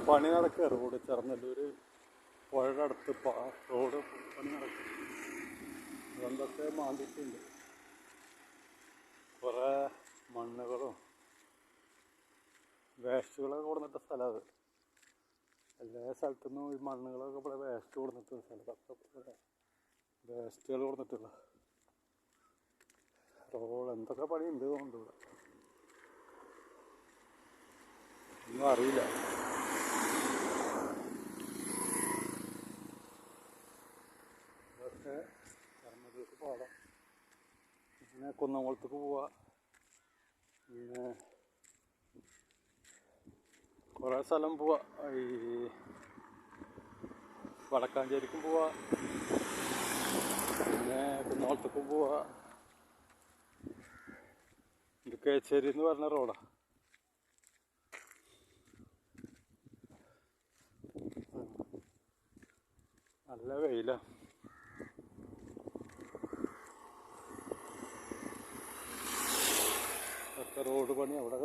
പണി നടക്കുക. റോഡ് ചെറുന്നല്ലൂർ പുഴയുടെ അടുത്ത് റോഡ് പണി നടക്കും. അതുകൊണ്ടൊക്കെ മാന്തിയിട്ടുണ്ട്. കുറേ മണ്ണുകളും വേസ്റ്റുകളൊക്കെ കൊടുന്നിട്ട സ്ഥലം അത്. എല്ലാ സ്ഥലത്തുനിന്നും ഈ മണ്ണുകളൊക്കെ ഇവിടെ വേസ്റ്റ് കൊടുത്തിട്ടുള്ള സ്ഥലത്തൊക്കെ വേസ്റ്റുകൾ കൊടുത്തിട്ടുള്ള റോഡ്. എന്തൊക്കെ പണിയുണ്ട് കൊണ്ട് ഇവിടെ ഒന്നും അറിയില്ല. ഇതൊക്കെ കർമ്മത്തേക്ക് പാടാം. പിന്നെ കുന്നംകുളത്തേക്ക് പോവാ. പിന്നെ കുറേ സ്ഥലം പോവാ. ഈ വടക്കാഞ്ചേരിക്കും പോവാ. പിന്നെ കുന്നംകുളത്തേക്കും പോവാ. ഇത് കേച്ചേരി എന്ന് പറഞ്ഞ റോഡാ. നല്ല വെയിലാ. ഒക്കെ റോഡ് പണി. അവിടെ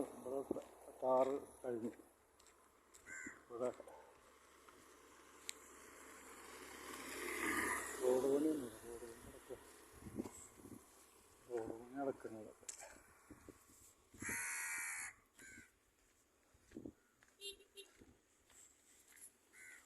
ടാറ് കഴിഞ്ഞു. ഇവിടെ റോഡ് പണി നടക്കുന്നത്.